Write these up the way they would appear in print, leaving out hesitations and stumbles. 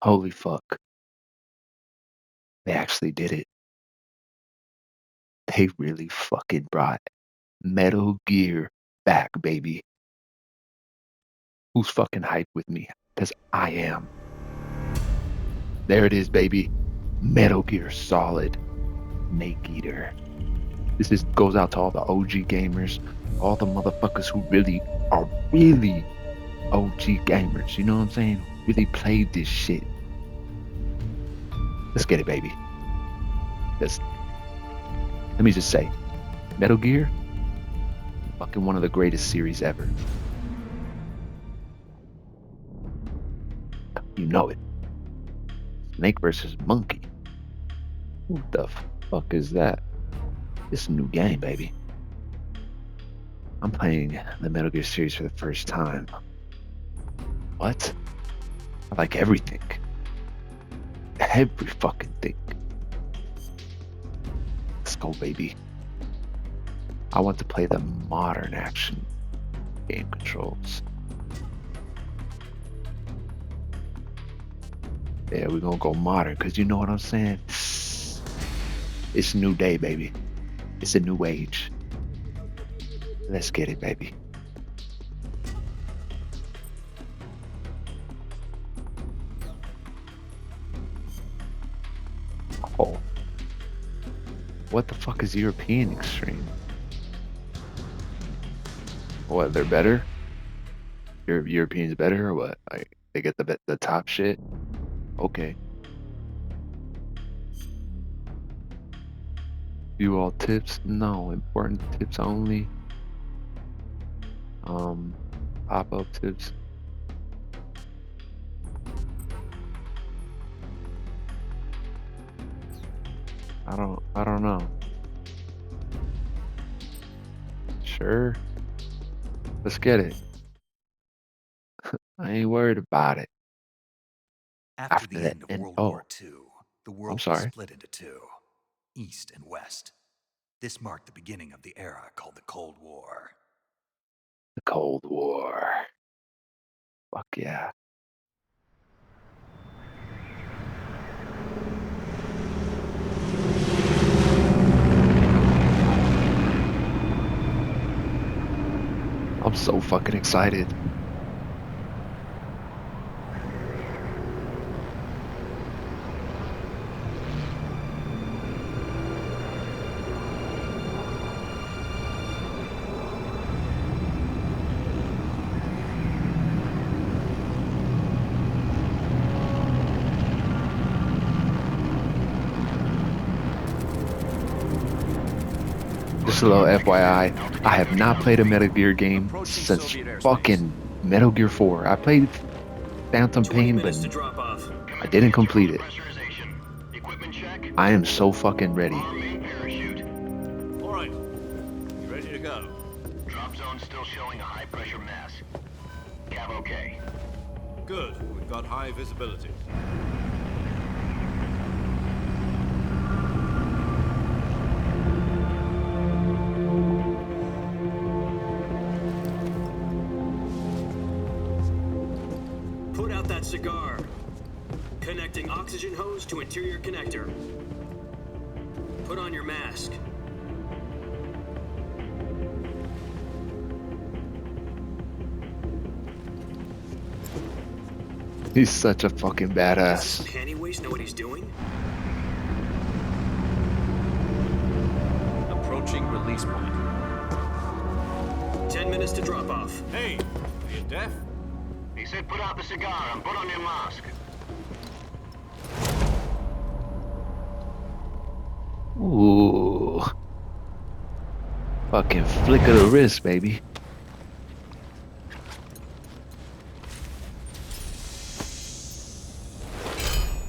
Holy fuck. They actually did it. They really fucking brought Metal Gear back, baby. Who's fucking hyped with me? Because I am. There it is, baby. Metal Gear Solid EATER. This is goes out to all the OG gamers, all the motherfuckers who really are really OG gamers. You know what I'm saying? Really played this shit. Let's get it, baby. Let me just say, Metal Gear, fucking one of the greatest series ever. You know it. Snake versus Monkey. Who the fuck is that? It's a new game, baby. I'm playing the Metal Gear series for the first time. What? I like everything. Every fucking thing. Let's go, baby. I want to play the modern action game controls. Yeah, we're gonna go modern, because you know what I'm saying? It's a new day, baby. It's a new age. Let's get it, baby. Oh. What the fuck is European Extreme? What, they're better? Europeans better or what? Like, they get the top shit? Okay. View all tips? No. Important tips only. Pop-up tips. I don't know. Sure. Let's get it. I ain't worried about it. After the end of World War II, the I'm world was sorry. split into two, East and West. This marked the beginning of the era called the Cold War. The Cold War. Fuck yeah. I'm so fucking excited. Just a little FYI, I have not played a Metal Gear game since fucking Metal Gear 4. I played Phantom Pain, but I didn't complete it. I am so fucking ready. All right, you ready to go? Drop zone still showing a high pressure mass. Cav okay. Good, we've got high visibility. Put out that cigar. Connecting oxygen hose to interior connector. Put on your mask. He's such a fucking badass. Does this panty waste know what he's doing? Approaching release point. 10 minutes to drop off. Hey, are you deaf? He said put out the cigar and put on your mask. Ooh. Fucking flick of the wrist, baby.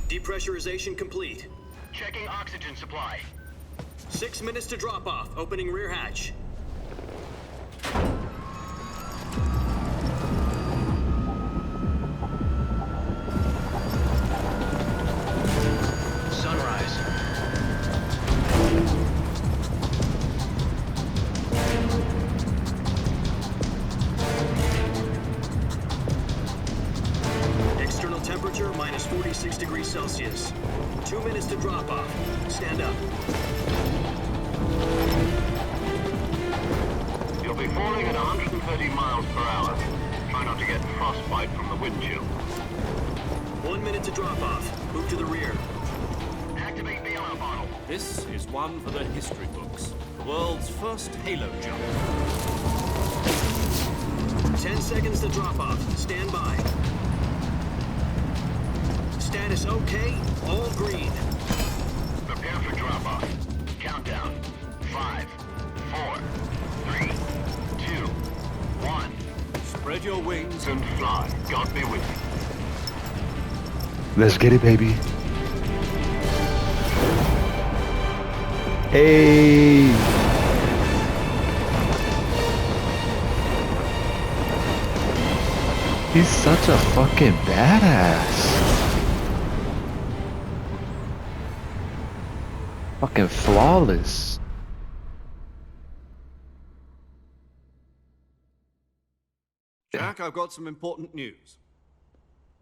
Depressurization complete. Checking oxygen supply. 6 minutes to drop off. Opening rear hatch. Sunrise. External temperature 46 degrees Celsius. 2 minutes to drop off. Stand up. You'll be falling at 130 miles per hour. Try not to get frostbite from the wind chill. 1 minute to drop off. Move to the rear. Activate bailout bottle. This is one for the history books. The world's first halo jump. 10 seconds to drop off. Stand by. Status okay. All green. Prepare for drop-off. Countdown. 5, 4, 3, 2, 1. Spread your wings And fly. God be with you. Let's get it, baby. Hey. He's such a fucking badass. Fucking flawless. Jack, I've got some important news.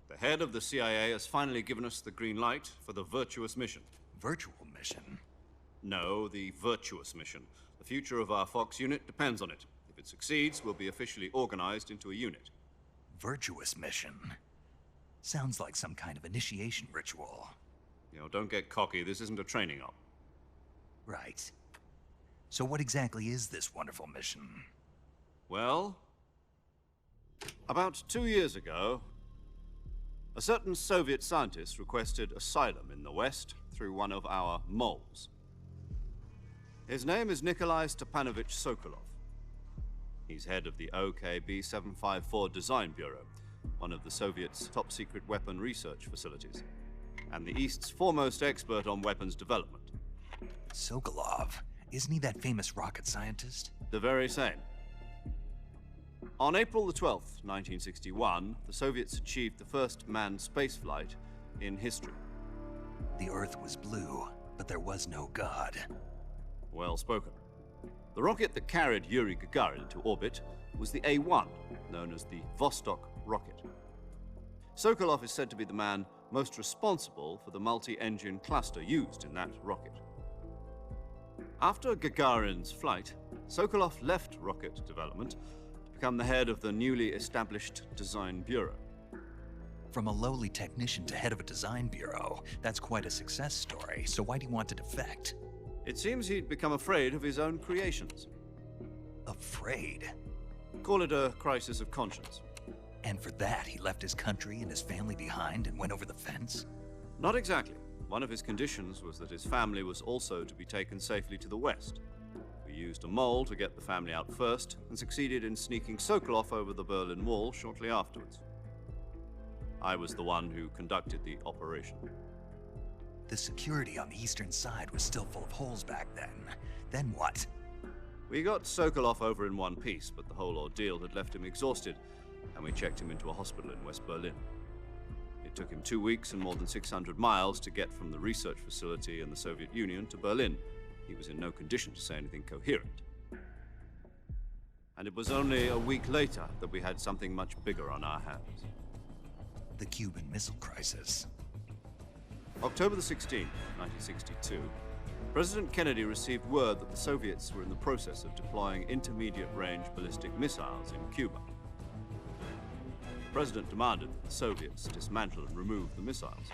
The head of the CIA has finally given us the green light for the virtuous mission. Virtual mission? No, the virtuous mission. The future of our Fox unit depends on it. If it succeeds, we'll be officially organized into a unit. Virtuous mission? Sounds like some kind of initiation ritual. You know, don't get cocky. This isn't a training op. Right. So what exactly is this wonderful mission? Well, about 2 years ago, a certain Soviet scientist requested asylum in the West through one of our moles. His name is Nikolai Stepanovich Sokolov. He's head of the OKB-754 Design Bureau, one of the Soviets' top-secret weapon research facilities, and the East's foremost expert on weapons development. Sokolov? Isn't he that famous rocket scientist? The very same. On April the 12th, 1961, the Soviets achieved the first manned spaceflight in history. The Earth was blue, but there was no God. Well spoken. The rocket that carried Yuri Gagarin into orbit was the A-1, known as the Vostok rocket. Sokolov is said to be the man most responsible for the multi-engine cluster used in that rocket. After Gagarin's flight, Sokolov left rocket development to become the head of the newly established Design Bureau. From a lowly technician to head of a design bureau, that's quite a success story, so why do you want to defect? It seems he'd become afraid of his own creations. Afraid? Call it a crisis of conscience. And for that, he left his country and his family behind and went over the fence? Not exactly. One of his conditions was that his family was also to be taken safely to the West. We used a mole to get the family out first and succeeded in sneaking Sokolov over the Berlin Wall shortly afterwards. I was the one who conducted the operation. The security on the eastern side was still full of holes back then. Then what? We got Sokolov over in one piece, but the whole ordeal had left him exhausted, and we checked him into a hospital in West Berlin. It took him 2 weeks and more than 600 miles to get from the research facility in the Soviet Union to Berlin. He was in no condition to say anything coherent. And it was only a week later that we had something much bigger on our hands. The Cuban Missile Crisis. October the 16th, 1962, President Kennedy received word that the Soviets were in the process of deploying intermediate-range ballistic missiles in Cuba. The President demanded that the Soviets dismantle and remove the missiles.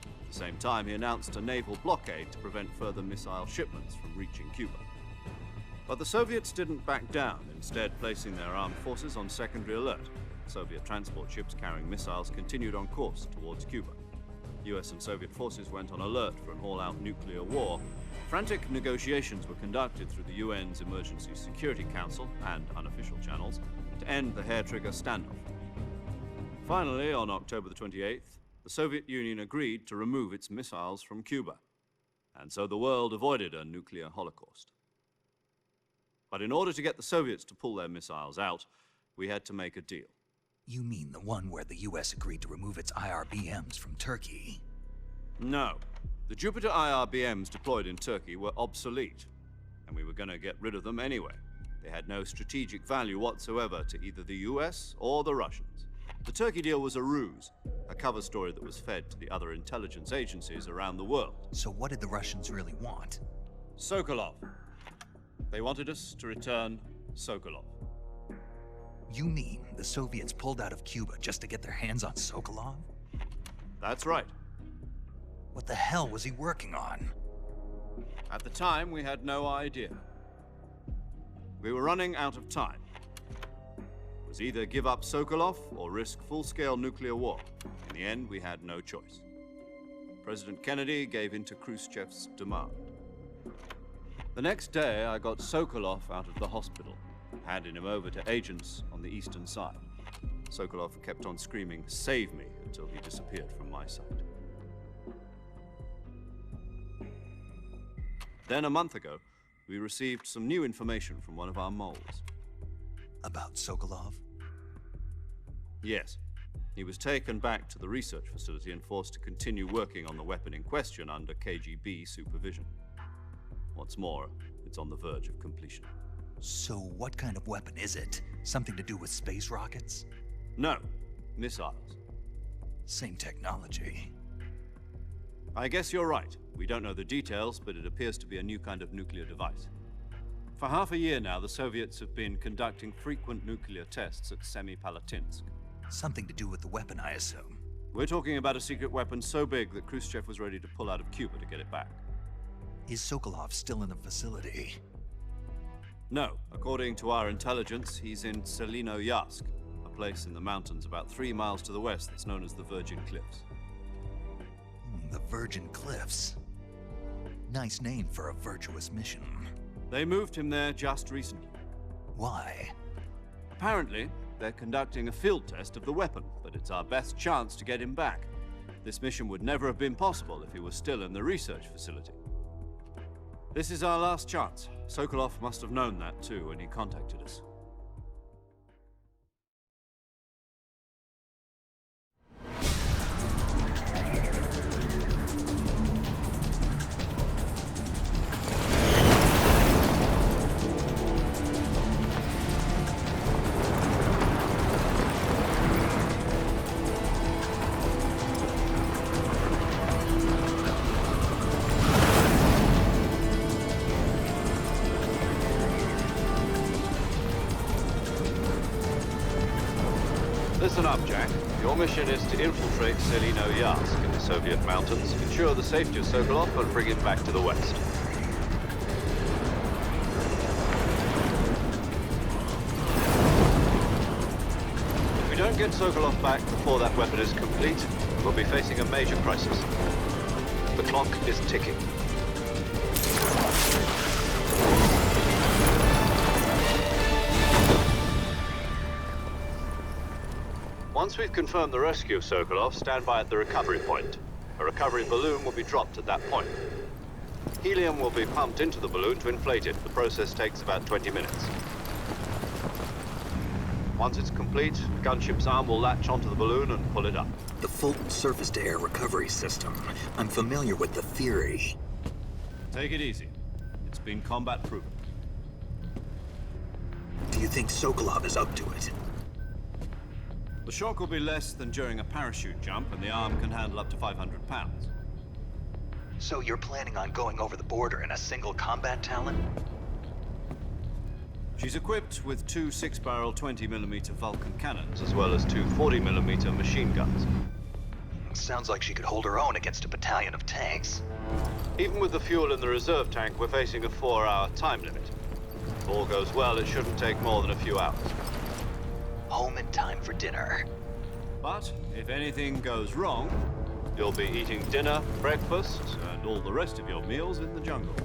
At the same time, he announced a naval blockade to prevent further missile shipments from reaching Cuba. But the Soviets didn't back down, instead placing their armed forces on secondary alert. Soviet transport ships carrying missiles continued on course towards Cuba. US and Soviet forces went on alert for an all-out nuclear war. Frantic negotiations were conducted through the UN's Emergency Security Council and unofficial channels to end the hair-trigger standoff. Finally, on October the 28th, the Soviet Union agreed to remove its missiles from Cuba, and so the world avoided a nuclear holocaust. But in order to get the Soviets to pull their missiles out, we had to make a deal. You mean the one where the US agreed to remove its IRBMs from Turkey? No. The Jupiter IRBMs deployed in Turkey were obsolete, and we were going to get rid of them anyway. They had no strategic value whatsoever to either the US or the Russians. The Turkey deal was a ruse. a cover story that was fed to the other intelligence agencies around the world. So what did the Russians really want? Sokolov. They wanted us to return Sokolov. You mean the Soviets pulled out of Cuba just to get their hands on Sokolov? That's right. What the hell was he working on? At the time, we had no idea. We were running out of time. It was either give up Sokolov or risk full-scale nuclear war. In the end, we had no choice. President Kennedy gave in to Khrushchev's demand. The next day, I got Sokolov out of the hospital, handed him over to agents on the eastern side. Sokolov kept on screaming, "Save me," until he disappeared from my sight. Then, a month ago, we received some new information from one of our moles. About Sokolov? Yes. He was taken back to the research facility and forced to continue working on the weapon in question under KGB supervision. What's more, it's on the verge of completion. So what kind of weapon is it? Something to do with space rockets? No, missiles. Same technology. I guess you're right. We don't know the details, but it appears to be a new kind of nuclear device. For half a year now, the Soviets have been conducting frequent nuclear tests at Semipalatinsk. Something to do with the weapon, I assume. We're talking about a secret weapon so big that Khrushchev was ready to pull out of Cuba to get it back. Is Sokolov still in the facility? No. According to our intelligence, he's in Selino-Yarsk, a place in the mountains about 3 miles to the west that's known as the Virgin Cliffs. The Virgin Cliffs. Nice name for a virtuous mission. They moved him there just recently. Why? Apparently, they're conducting a field test of the weapon, but it's our best chance to get him back. This mission would never have been possible if he was still in the research facility. This is our last chance. Sokolov must have known that too when he contacted us. Listen up, Jack. Your mission is to infiltrate Selino-Yarsk in the Soviet mountains, ensure the safety of Sokolov, and bring him back to the west. If we don't get Sokolov back before that weapon is complete, we'll be facing a major crisis. The clock is ticking. Once we've confirmed the rescue of Sokolov, stand by at the recovery point. A recovery balloon will be dropped at that point. Helium will be pumped into the balloon to inflate it. The process takes about 20 minutes. Once it's complete, the gunship's arm will latch onto the balloon and pull it up. The Fulton surface-to-air recovery system. I'm familiar with the theory. Take it easy. It's been combat-proven. Do you think Sokolov is up to it? The shock will be less than during a parachute jump, and the arm can handle up to 500 pounds. So you're planning on going over the border in a single combat Talon? She's equipped with 2 6-barrel 20mm Vulcan cannons, as well as 2 40mm machine guns. Sounds like she could hold her own against a battalion of tanks. Even with the fuel in the reserve tank, we're facing a 4-hour time limit. If all goes well, it shouldn't take more than a few hours. Home in time for dinner. But if anything goes wrong, you'll be eating dinner, breakfast, and all the rest of your meals in the jungle.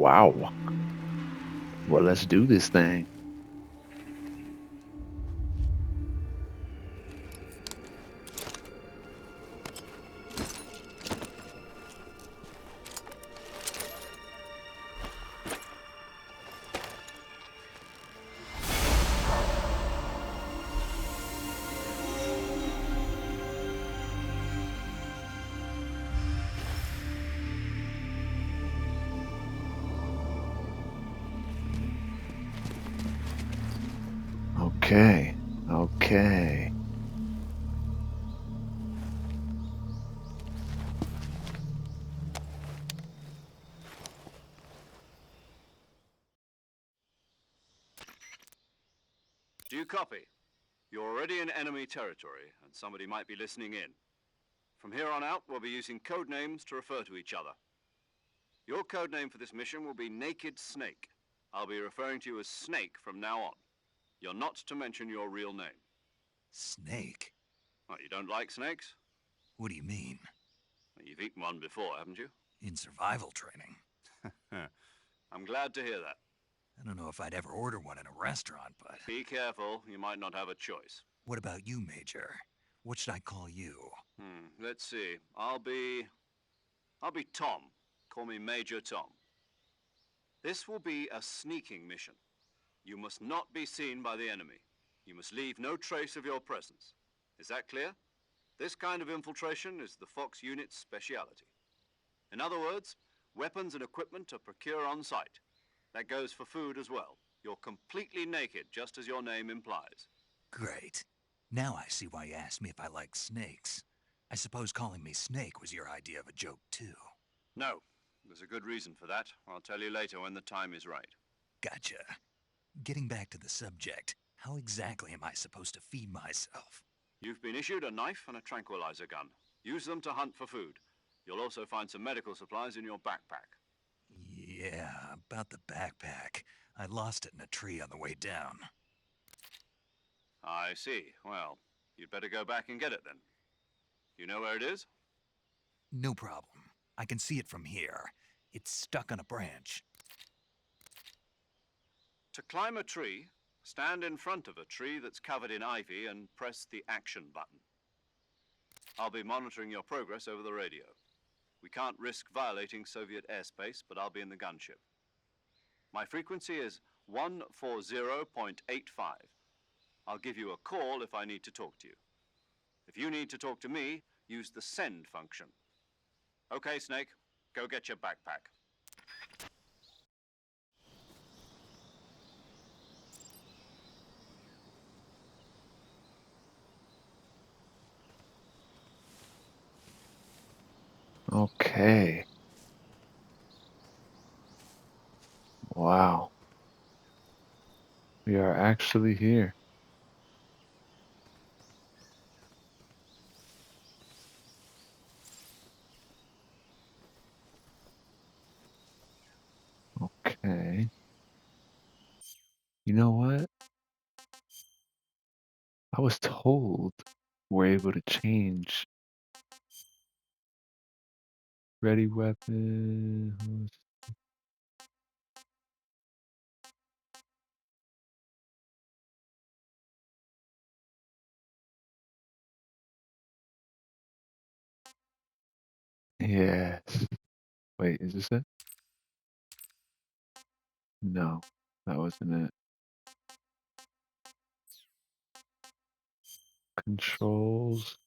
Wow. Well, let's do this thing. Okay. Okay. Do you copy? You're already in enemy territory, and somebody might be listening in. From here on out, we'll be using code names to refer to each other. Your code name for this mission will be Naked Snake. I'll be referring to you as Snake from now on. You're not to mention your real name. Snake? What, you don't like snakes? What do you mean? Well, you've eaten one before, haven't you? In survival training? I'm glad to hear that. I don't know if I'd ever order one in a restaurant, but... Be careful, you might not have a choice. What about you, Major? What should I call you? Let's see. I'll be Tom. Call me Major Tom. This will be a sneaking mission. You must not be seen by the enemy. You must leave no trace of your presence. Is that clear? This kind of infiltration is the Fox unit's speciality. In other words, weapons and equipment are procured on site. That goes for food as well. You're completely naked, just as your name implies. Great. Now I see why you asked me if I like snakes. I suppose calling me Snake was your idea of a joke, too. No, there's a good reason for that. I'll tell you later when the time is right. Gotcha. Getting back to the subject, how exactly am I supposed to feed myself? You've been issued a knife and a tranquilizer gun. Use them to hunt for food. You'll also find some medical supplies in your backpack. Yeah, about the backpack. I lost it in a tree on the way down. I see. Well, you'd better go back and get it then. You know where it is? No problem. I can see it from here. It's stuck on a branch. To climb a tree, stand in front of a tree that's covered in ivy and press the action button. I'll be monitoring your progress over the radio. We can't risk violating Soviet airspace, but I'll be in the gunship. My frequency is 140.85. I'll give you a call if I need to talk to you. If you need to talk to me, use the send function. Okay, Snake, go get your backpack. Okay. Wow. We are actually here. Okay. You know what? I was told we're able to change ready weapon. Yes. Wait, is this it? No, that wasn't it. Controls.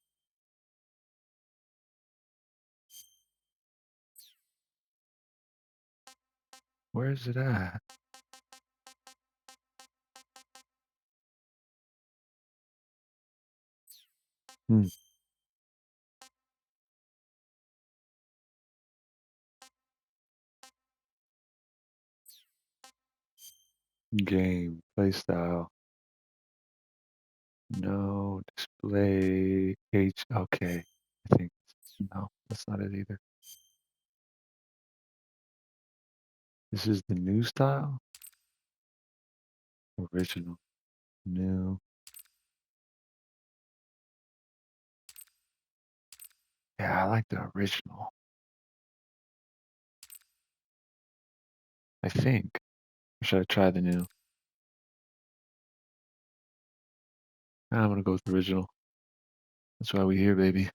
Where is it at? Hmm. Game, playstyle. No, display, H. Okay. I think, no, that's not it either. This is the new style? Original. New. Yeah, I like the original. I think. Or should I try the new? I'm gonna go with the original. That's why we're here, baby.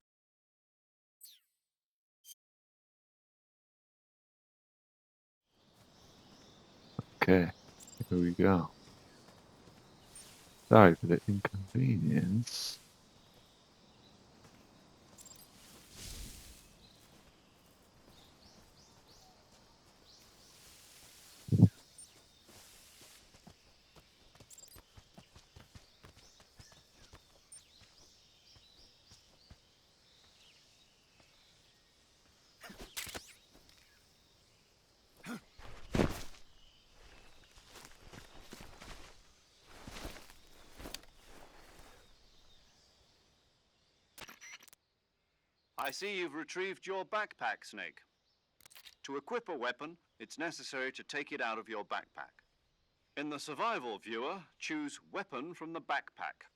Okay, here we go. Sorry for the inconvenience. I see you've retrieved your backpack, Snake. To equip a weapon, it's necessary to take it out of your backpack. In the survival viewer, choose Weapon from the backpack.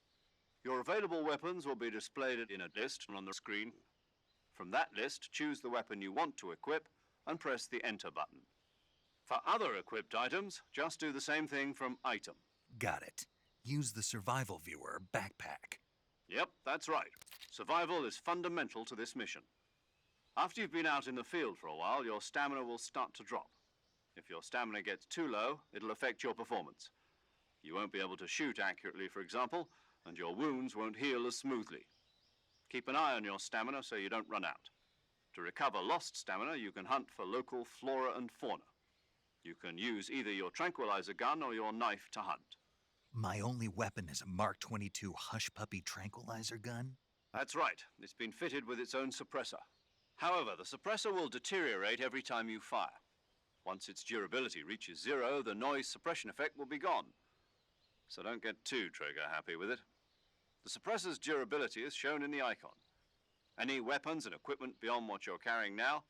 Your available weapons will be displayed in a list on the screen. From that list, choose the weapon you want to equip and press the Enter button. For other equipped items, just do the same thing from Item. Got it. Use the survival viewer backpack. Yep, that's right. Survival is fundamental to this mission. After you've been out in the field for a while, your stamina will start to drop. If your stamina gets too low, it'll affect your performance. You won't be able to shoot accurately, for example, and your wounds won't heal as smoothly. Keep an eye on your stamina so you don't run out. To recover lost stamina, you can hunt for local flora and fauna. You can use either your tranquilizer gun or your knife to hunt. My only weapon is a Mark 22 Hush Puppy tranquilizer gun? That's right. It's been fitted with its own suppressor. However, the suppressor will deteriorate every time you fire. Once its durability reaches 0, the noise suppression effect will be gone. So don't get too trigger happy with it. The suppressor's durability is shown in the icon. Any weapons and equipment beyond what you're carrying now,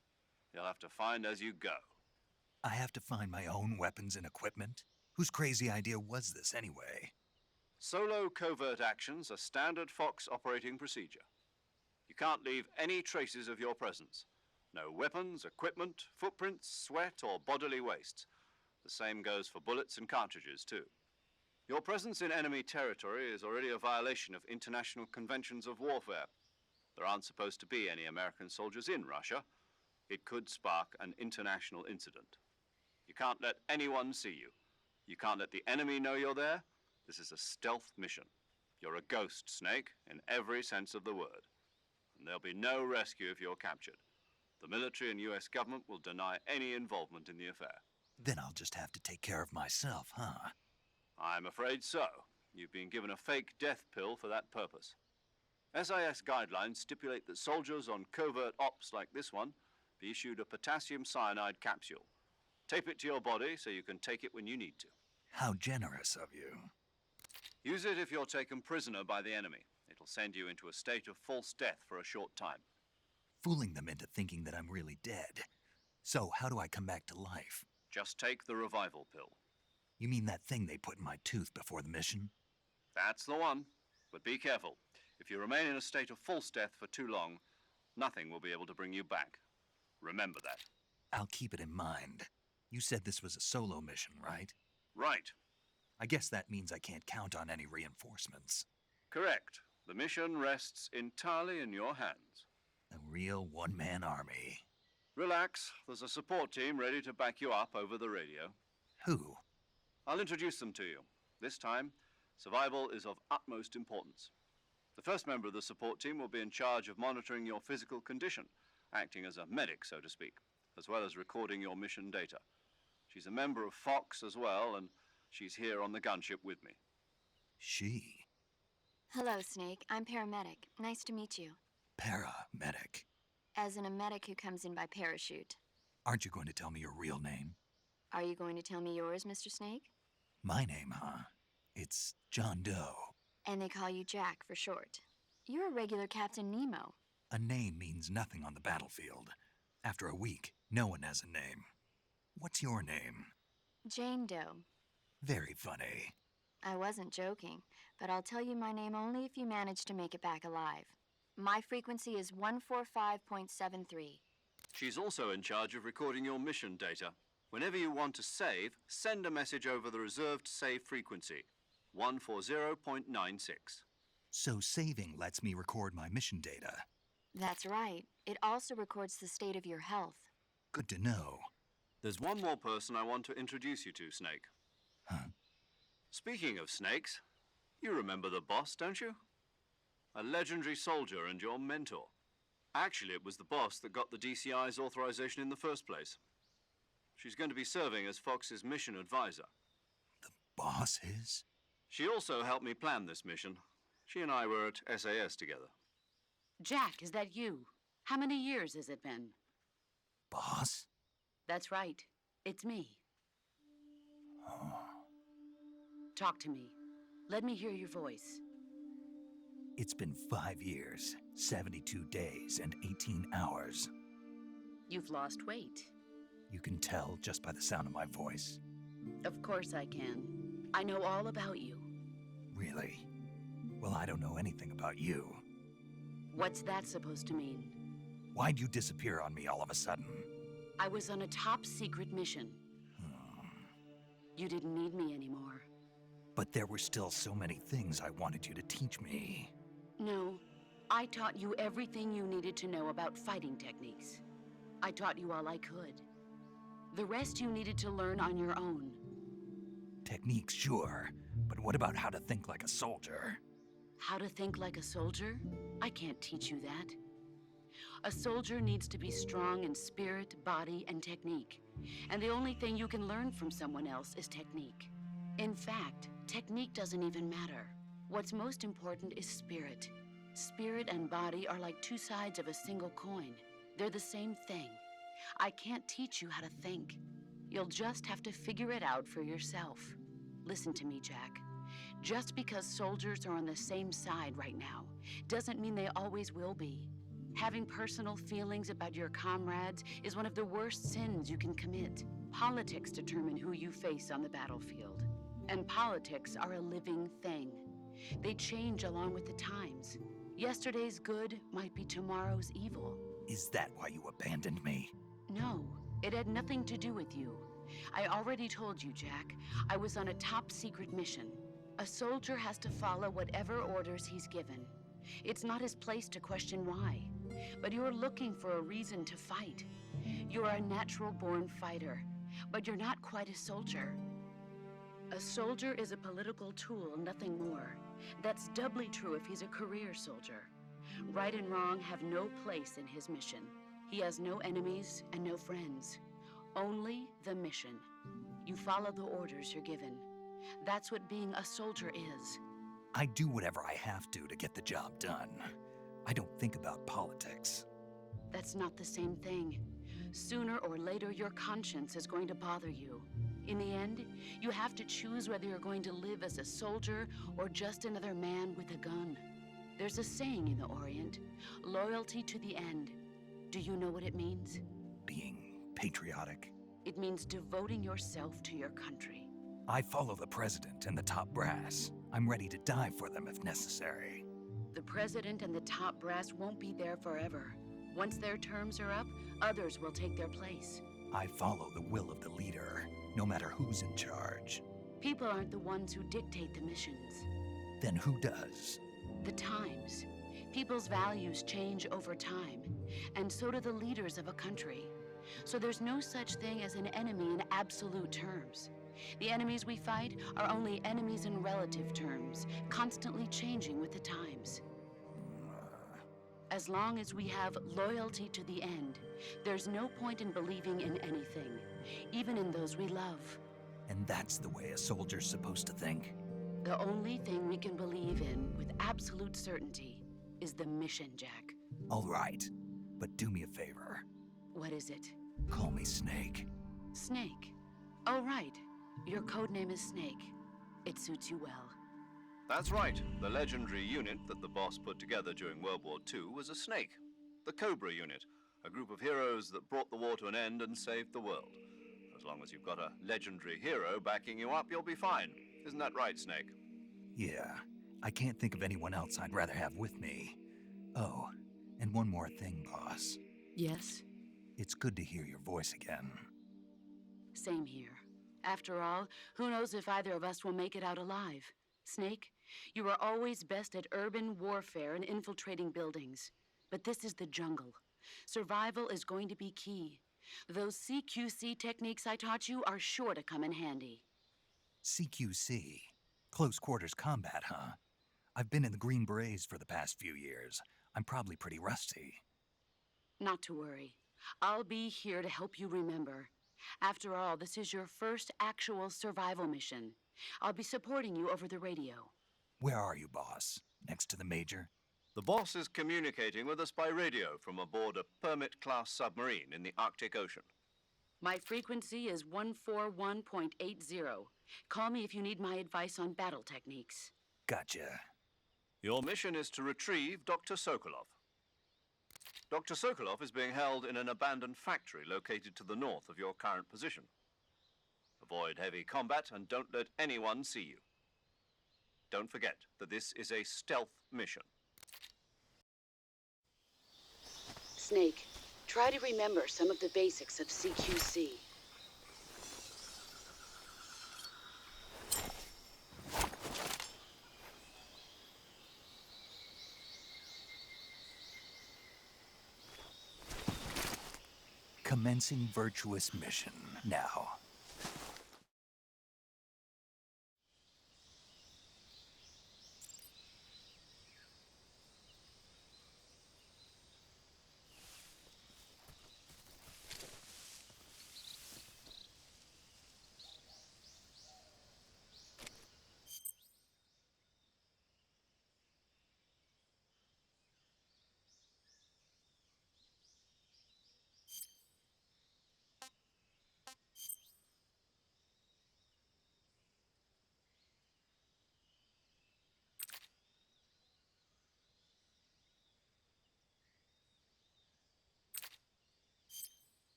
you'll have to find as you go. I have to find my own weapons and equipment? Whose crazy idea was this anyway? Solo covert actions are standard Fox operating procedure. You can't leave any traces of your presence. No weapons, equipment, footprints, sweat, or bodily wastes. The same goes for bullets and cartridges, too. Your presence in enemy territory is already a violation of international conventions of warfare. There aren't supposed to be any American soldiers in Russia. It could spark an international incident. You can't let anyone see you. You can't let the enemy know you're there. This is a stealth mission. You're a ghost, Snake, in every sense of the word. And there'll be no rescue if you're captured. The military and US government will deny any involvement in the affair. Then I'll just have to take care of myself, huh? I'm afraid so. You've been given a fake death pill for that purpose. SIS guidelines stipulate that soldiers on covert ops like this one be issued a potassium cyanide capsule. Tape it to your body so you can take it when you need to. How generous of you. Use it if you're taken prisoner by the enemy. It'll send you into a state of false death for a short time. Fooling them into thinking that I'm really dead. So, how do I come back to life? Just take the revival pill. You mean that thing they put in my tooth before the mission? That's the one. But be careful. If you remain in a state of false death for too long, nothing will be able to bring you back. Remember that. I'll keep it in mind. You said this was a solo mission, right? Right. I guess that means I can't count on any reinforcements. Correct. The mission rests entirely in your hands. A real one-man army. Relax. There's a support team ready to back you up over the radio. Who? I'll introduce them to you. This time, survival is of utmost importance. The first member of the support team will be in charge of monitoring your physical condition, acting as a medic, so to speak, as well as recording your mission data. She's a member of Fox as well, and she's here on the gunship with me. She. Hello, Snake. I'm paramedic. Nice to meet you. Paramedic. As in a medic who comes in by parachute. Aren't you going to tell me your real name? Are you going to tell me yours, Mr. Snake? My name, huh? It's John Doe. And they call you Jack for short. You're a regular Captain Nemo. A name means nothing on the battlefield. After a week, no one has a name. What's your name? Jane Doe. Very funny. I wasn't joking, but I'll tell you my name only if you manage to make it back alive. My frequency is 145.73. She's also in charge of recording your mission data. Whenever you want to save, send a message over the reserved save frequency, 140.96. So saving lets me record my mission data. That's right. It also records the state of your health. Good to know. There's one more person I want to introduce you to, Snake. Huh? Speaking of snakes, you remember the boss, don't you? A legendary soldier and your mentor. Actually, it was the boss that got the DCI's authorization in the first place. She's going to be serving as Fox's mission advisor. The boss is? She also helped me plan this mission. She and I were at SAS together. Jack, is that you? How many years has it been? Boss? That's right. It's me. Talk to me. Let me hear your voice. It's been 5 years, 72 days, and 18 hours. You've lost weight. You can tell just by the sound of my voice. Of course I can. I know all about you. Really? Well, I don't know anything about you. What's that supposed to mean? Why'd you disappear on me all of a sudden? I was on a top secret mission. You didn't need me anymore. But there were still so many things I wanted you to teach me. No, I taught you everything you needed to know about fighting techniques. I taught you all I could. The rest you needed to learn on your own. Techniques, sure, but what about how to think like a soldier? How to think like a soldier? I can't teach you that. A soldier needs to be strong in spirit, body, and technique. And the only thing you can learn from someone else is technique. In fact, technique doesn't even matter. What's most important is spirit. Spirit and body are like two sides of a single coin. They're the same thing. I can't teach you how to think. You'll just have to figure it out for yourself. Listen to me, Jack. Just because soldiers are on the same side right now doesn't mean they always will be. Having personal feelings about your comrades is one of the worst sins you can commit. Politics determine who you face on the battlefield. And politics are a living thing. They change along with the times. Yesterday's good might be tomorrow's evil. Is that why you abandoned me? No, it had nothing to do with you. I already told you, Jack. I was on a top secret mission. A soldier has to follow whatever orders he's given. It's not his place to question why. But you're looking for a reason to fight. You're a natural-born fighter, but you're not quite a soldier. A soldier is a political tool, nothing more. That's doubly true if he's a career soldier. Right and wrong have no place in his mission. He has no enemies and no friends. Only the mission. You follow the orders you're given. That's what being a soldier is. I do whatever I have to get the job done. I don't think about politics. That's not the same thing. Sooner or later, your conscience is going to bother you. In the end, you have to choose whether you're going to live as a soldier or just another man with a gun. There's a saying in the Orient, loyalty to the end. Do you know what it means? Being patriotic. It means devoting yourself to your country. I follow the president and the top brass. I'm ready to die for them if necessary. The president and the top brass won't be there forever. Once their terms are up, others will take their place. I follow the will of the leader, no matter who's in charge. People aren't the ones who dictate the missions. Then who does? The times. People's values change over time, and so do the leaders of a country. So there's no such thing as an enemy in absolute terms. The enemies we fight are only enemies in relative terms, constantly changing with the times. As long as we have loyalty to the end, there's no point in believing in anything, even in those we love. And that's the way a soldier's supposed to think? The only thing we can believe in with absolute certainty is the mission, Jack. All right, but do me a favor. What is it? Call me Snake. Snake. Oh, right. Your code name is Snake. It suits you well. That's right. The legendary unit that the boss put together during World War II was a snake. The Cobra unit, a group of heroes that brought the war to an end and saved the world. As long as you've got a legendary hero backing you up, you'll be fine. Isn't that right, Snake? Yeah, I can't think of anyone else I'd rather have with me. Oh, and one more thing, boss. Yes? It's good to hear your voice again. Same here. After all, who knows if either of us will make it out alive? Snake, you are always best at urban warfare and infiltrating buildings. But this is the jungle. Survival is going to be key. Those CQC techniques I taught you are sure to come in handy. CQC. Close quarters combat, huh? I've been in the Green Berets for the past few years. I'm probably pretty rusty. Not to worry. I'll be here to help you remember. After all, this is your first actual survival mission. I'll be supporting you over the radio. Where are you, boss? Next to the Major? The boss is communicating with us by radio from aboard a Permit-class submarine in the Arctic Ocean. My frequency is 141.80. Call me if you need my advice on battle techniques. Gotcha. Your mission is to retrieve Dr. Sokolov. Dr. Sokolov is being held in an abandoned factory located to the north of your current position. Avoid heavy combat and don't let anyone see you. Don't forget that this is a stealth mission. Snake, try to remember some of the basics of CQC. Commencing virtuous mission now.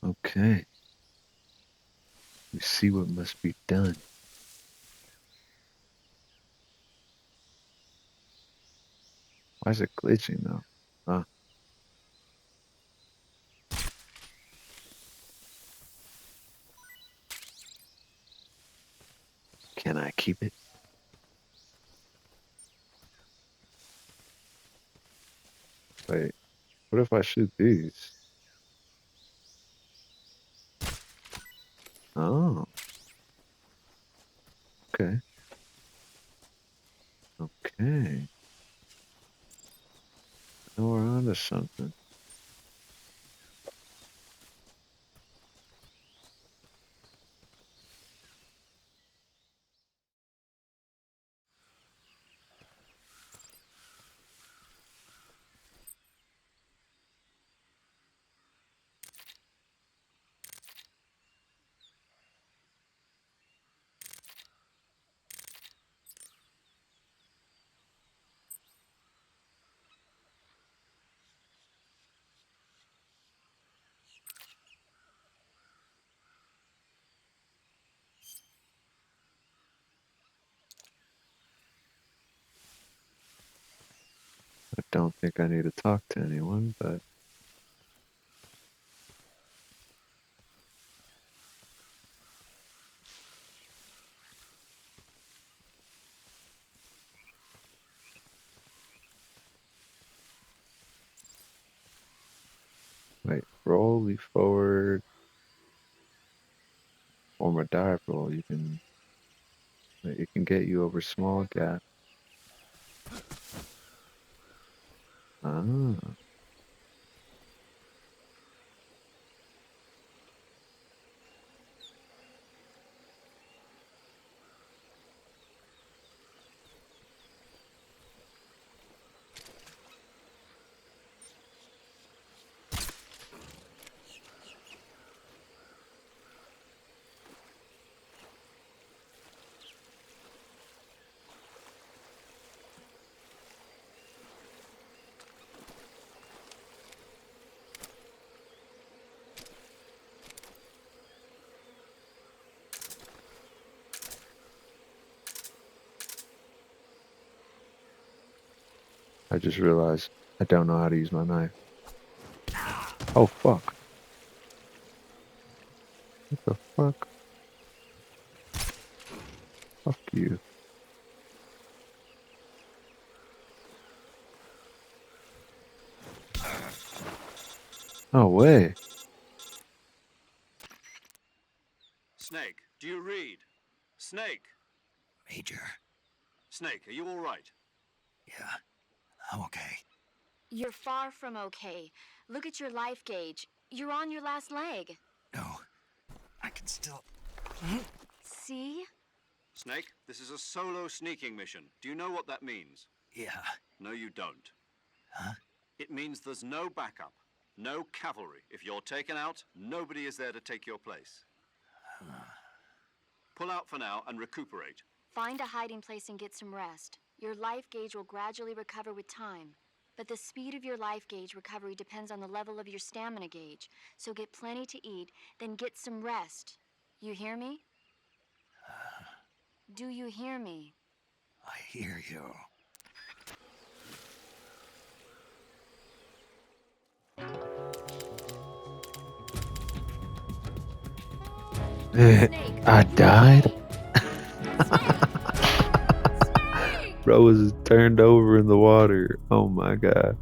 Okay. We see what must be done. Why is it glitching though? Huh? Can I keep it? Wait, what if I shoot these? Oh. Okay. Okay. Now we're on to something. I don't think I need to talk to anyone, but Wait, roll, leap forward, form a dive roll. It can get you over small gap. Ah. I just realized I don't know how to use my knife. Oh, fuck. What the fuck? Fuck you. No way. Snake, do you read? Snake! Major. Snake, are you all right? Yeah, I'm okay. You're far from okay. Look at your life gauge. You're on your last leg. No, I can still... See? Snake, this is a solo sneaking mission. Do you know what that means? Yeah. No, you don't. Huh? It means there's no backup, no cavalry. If you're taken out, nobody is there to take your place. Pull out for now and recuperate. Find a hiding place and get some rest. Your life gauge will gradually recover with time. But the speed of your life gauge recovery depends on the level of your stamina gauge. So get plenty to eat, then get some rest. You hear me? Do you hear me? I hear you. I died? Bro was turned over in the water. Oh my god.